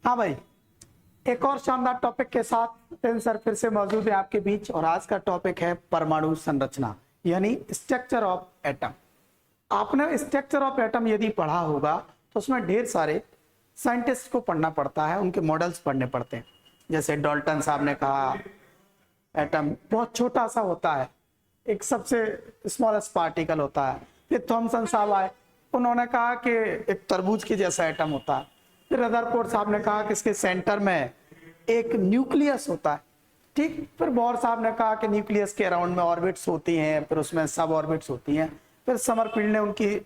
हाँ भाई, एक और शानदार टॉपिक के साथ सर फिर से मौजूद है आपके बीच। और आज का टॉपिक है परमाणु संरचना यानी स्ट्रक्चर ऑफ एटम। आपने स्ट्रक्चर ऑफ एटम यदि पढ़ा होगा तो उसमें ढेर सारे साइंटिस्ट को पढ़ना पड़ता है, उनके मॉडल्स पढ़ने पड़ते हैं। जैसे डाल्टन साहब ने कहा एटम बहुत छोटा सा होता है, एक सबसे स्मॉलेस्ट पार्टिकल होता है। फिर थॉमसन साहब आए, उन्होंने कहा कि एक तरबूज के जैसा एटम होता है। फिर रदरफोर्ड साहब ने कहा कि इसके सेंटर में एक न्यूक्लियस होता है। ठीक, फिर बोर साहब ने कहा कि न्यूक्लियस के अराउंड में ऑर्बिट्स होती हैं, फिर उसमें सब ऑर्बिट्स होती हैं। फिर समरफील्ड ने उनकी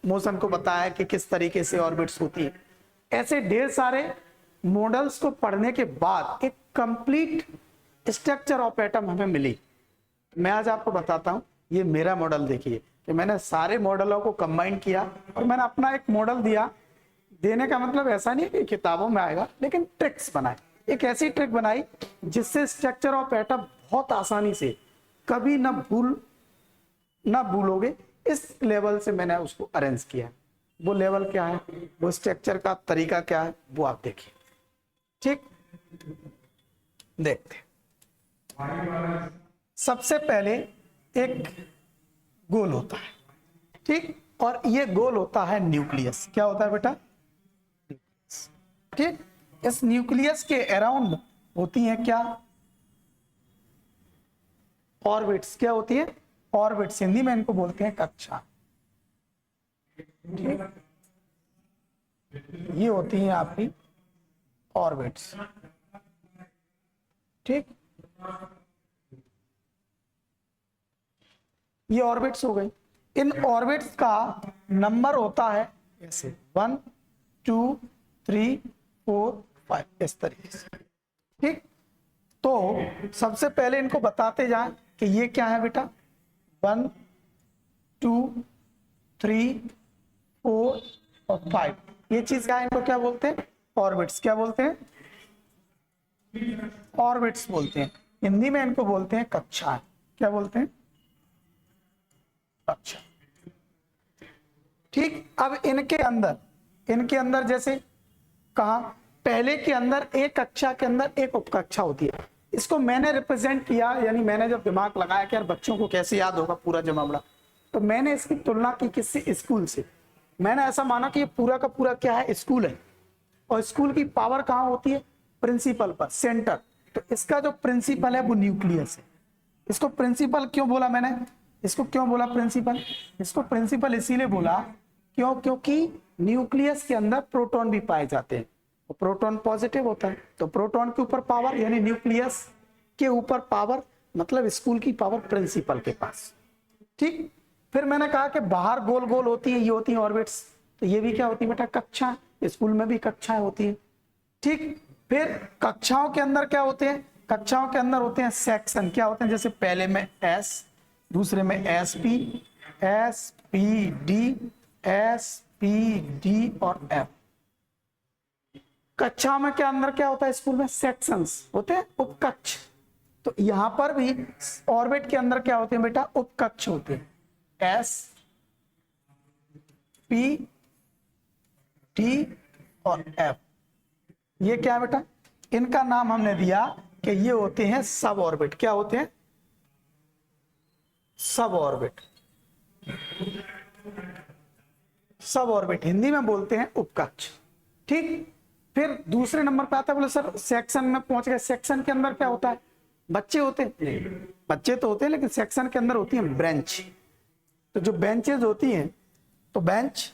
मोशन को बताया कि किस तरीके से ऑर्बिट्स होती है। ऐसे ढेर सारे मॉडल्स को पढ़ने के बाद एक कंप्लीट स्ट्रक्चर ऑफ एटम हमें मिली। मैं आज आपको बताता हूं, ये मेरा मॉडल देखिए कि मैंने सारे मॉडलों को कंबाइन किया और मैंने अपना एक मॉडल दिया। देने का मतलब ऐसा नहीं कि किताबों में आएगा, लेकिन ट्रिक्स बनाए, एक ऐसी ट्रिक बनाई जिससे स्ट्रक्चर ऑफ एटम बहुत आसानी से कभी ना भूलोगे। इस लेवल से मैंने उसको अरेंज किया। वो लेवल क्या है, वो स्ट्रक्चर का तरीका क्या है, वो आप देखिए। ठीक, देखते। सबसे पहले एक गोल होता है, ठीक, और ये गोल होता है न्यूक्लियस। क्या होता है बेटा? ठीक, इस न्यूक्लियस के अराउंड होती है क्या? ऑर्बिट्स। क्या होती है? ऑर्बिट्स। हिंदी में इनको बोलते हैं कक्षा। ठीक, ये होती है आपकी ऑर्बिट्स। ठीक, ये ऑर्बिट्स हो गई। इन ऑर्बिट्स का नंबर होता है ऐसे 1 2 3 4 5, इस तरीके से। ठीक, तो सबसे पहले इनको बताते जाएं कि ये क्या है बेटा। 1 2 3 4 और 5, ये चीज क्या है, इनको क्या बोलते हैं? ऑर्बिट्स। क्या बोलते हैं? ऑर्बिट्स बोलते हैं। हिंदी में इनको बोलते हैं कक्षाएं। क्या बोलते हैं? अच्छा, ठीक। अब इनके अंदर जैसे कहा, पहले के अंदर एक कक्षा के अंदर एक उपकक्षा होती है। इसको मैंने रिप्रेजेंट किया, यानी मैंने जब दिमाग लगाया कि यार बच्चों को कैसे याद होगा पूरा जमावड़ा, तो मैंने इसकी तुलना की किससे? स्कूल से। मैंने ऐसा माना कि ये पूरा का पूरा क्या है? स्कूल है। और स्कूल की पावर कहाँ होती है? प्रिंसिपल पर, सेंटर। तो इसका जो प्रिंसिपल है वो न्यूक्लियस है। इसको प्रिंसिपल क्यों बोला मैंने? इसको क्यों बोला प्रिंसिपल? इसको प्रिंसिपल इसीलिए बोला क्योंकि न्यूक्लियस के अंदर प्रोटॉन भी पाए जाते हैं। तो प्रोटॉन पॉजिटिव होता है, तो प्रोटॉन के ऊपर पावर, यानी न्यूक्लियस के ऊपर पावर, मतलब स्कूल की पावर प्रिंसिपल के पास। ठीक, फिर मैंने कहा कि बाहर गोल गोल होती है, ये होती है ऑर्बिट्स। तो ये भी क्या होती है बेटा? कक्षा। स्कूल में भी कक्षाएं होती है। ठीक, फिर कक्षाओं के अंदर क्या होते हैं? कक्षाओं के अंदर होते हैं सेक्शन। क्या होते हैं? जैसे पहले में एस, दूसरे में एस पी डी और एफ। कक्षा में क्या अंदर क्या होता है? स्कूल में सेक्शंस होते हैं, उपकक्ष। तो यहां पर भी ऑर्बिट के अंदर क्या होते हैं बेटा? उपकक्ष होते हैं, एस पी डी और एफ। ये क्या है बेटा? इनका नाम हमने दिया कि ये होते हैं सब ऑर्बिट। क्या होते हैं? सब ऑर्बिट। सब ऑर्बिट हिंदी में बोलते हैं उपकक्ष। ठीक, फिर दूसरे नंबर पे आता है, बोले सर सेक्शन में पहुंच गए। सेक्शन के अंदर क्या होता है? बच्चे होते हैं? बच्चे तो होते हैं, लेकिन सेक्शन के अंदर होती है ब्रांच। तो जो बेंचेज होती हैं, तो बेंच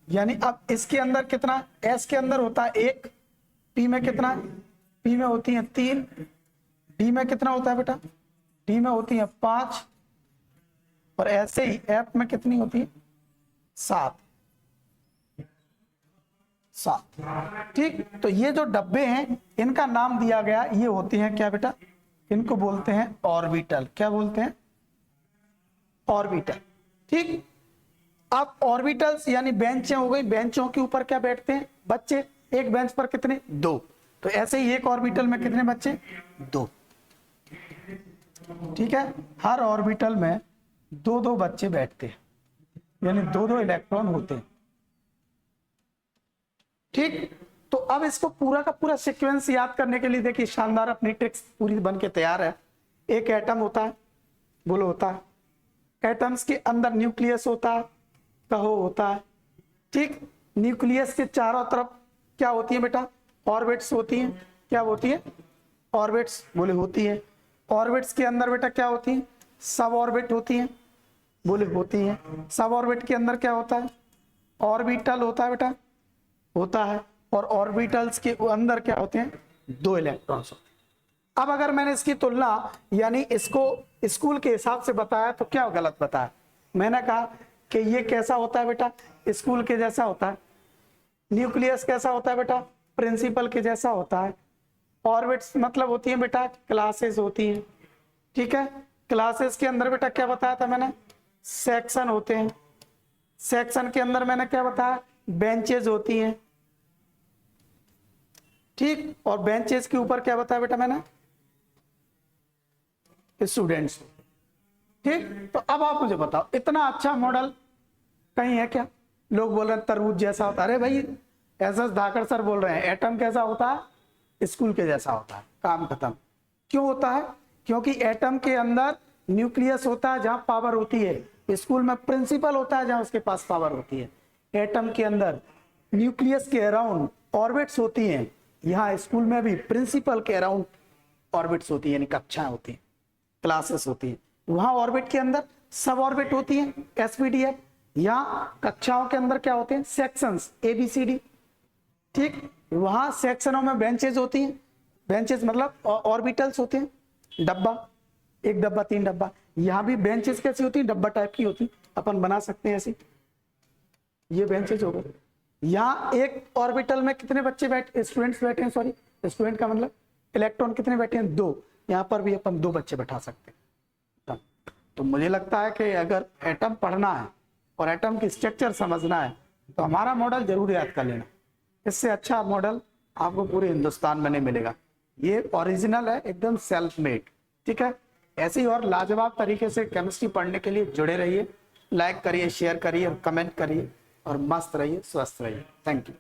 यानी अब इसके अंदर कितना? एस के अंदर होता है 1, पी में कितना? पी में होती है 3, डी में कितना होता है बेटा? डी में होती है 5, और ऐसे ही एफ में कितनी होती है? 7। ठीक, तो ये जो डब्बे हैं इनका नाम दिया गया, ये होते हैं क्या बेटा? इनको बोलते हैं ऑर्बिटल। क्या बोलते हैं? ऑर्बिटल। ठीक, अब ऑर्बिटल्स यानी बेंचें हो गई। बेंचों के ऊपर क्या बैठते हैं? बच्चे। एक बेंच पर कितने? 2। तो ऐसे ही एक ऑर्बिटल में कितने बच्चे? 2। ठीक है, हर ऑर्बिटल में 2-2 बच्चे बैठते हैं, यानी 2-2 इलेक्ट्रॉन होते हैं। ठीक, तो अब इसको पूरा का पूरा सीक्वेंस याद करने के लिए देखिए शानदार अपनी ट्रिक्स पूरी बन के तैयार है। एक एटम होता है, बोलो होता है, एटम्स के अंदर न्यूक्लियस होता है, कहो होता है, ठीक। न्यूक्लियस के चारों तरफ क्या होती है बेटा, ऑर्बिट्स होती हैं। क्या होती है, ऑर्बिट्स, बोले होती है। ऑर्बिट्स के अंदर बेटा क्या होती है, सब ऑर्बिट होती हैं, बोले होती हैं। सब ऑर्बिट के अंदर क्या होता है, ऑर्बिटल होता है बेटा, होता है। और ऑर्बिटल्स के अंदर क्या होते हैं, 2 इलेक्ट्रॉन्स होते हैं। अब अगर मैंने इसकी तुलना यानी इसको स्कूल के हिसाब से बताया तो क्या गलत बताया, मैंने कहा कि ये कैसा होता है बेटा, स्कूल के जैसा होता है। न्यूक्लियस कैसा होता है बेटा, प्रिंसिपल के जैसा होता है। ऑर्बिट्स मतलब होती है बेटा क्लासेस होती हैं, ठीक है। क्लासेस के अंदर बेटा क्या बताया था मैंने, सेक्शन होते हैं। सेक्शन के अंदर मैंने क्या बताया, बेंचेज होती हैं, ठीक। और बेंचेस के ऊपर क्या बताया बेटा मैंने, स्टूडेंट्स, ठीक। तो अब आप मुझे बताओ इतना अच्छा मॉडल कहीं है क्या। लोग बोल रहे हैं तरबूज जैसा होता है, अरे भाई एसएस धाकड़ सर बोल रहे हैं एटम कैसा होता है, स्कूल के जैसा होता है, काम खत्म। क्यों होता है, क्योंकि एटम के अंदर न्यूक्लियस होता है जहां पावर होती है, स्कूल में प्रिंसिपल होता है जहां उसके पास पावर होती है। एटम के अंदर न्यूक्लियस के अराउंड ऑर्बिट्स होती हैं, यहाँ स्कूल में भी प्रिंसिपल के अराउंड ऑर्बिट्स होती है, यानी कक्षाएं होती हैं, क्लासेस होती है। वहां ऑर्बिट के अंदर सब ऑर्बिट होती है, एसपीडीएफ। यहाँ कक्षाओं के अंदर क्या होते हैं, सेक्शंस, एबीसीडी, ठीक। वहां सेक्शनों में बेंचेज होती हैं, बेंचेज मतलब ऑर्बिटल्स होते हैं, डब्बा, एक डब्बा 3 डब्बा। यहाँ भी बेंचेस कैसी होती है, डब्बा टाइप की होती, अपन बना सकते हैं ऐसी, ये बेंचेज हो गए। यहाँ एक ऑर्बिटल में कितने बच्चे बैठे, स्टूडेंट्स बैठे हैं, सॉरी स्टूडेंट का मतलब इलेक्ट्रॉन कितने बैठे हैं, 2। यहाँ पर भी अपन 2 बच्चे बैठा सकते हैं। तो मुझे लगता है कि अगर एटम पढ़ना है और एटम की स्ट्रक्चर समझना है तो हमारा मॉडल जरूर याद कर लेना। इससे अच्छा मॉडल आपको पूरे हिंदुस्तान में नहीं मिलेगा, ये ओरिजिनल है, एकदम सेल्फ मेड, ठीक है। ऐसे ही और लाजवाब तरीके से केमिस्ट्री पढ़ने के लिए जुड़े रहिए, लाइक करिए, शेयर करिए और कमेंट करिए और मस्त रहिए, स्वस्थ रहिए। Thank you.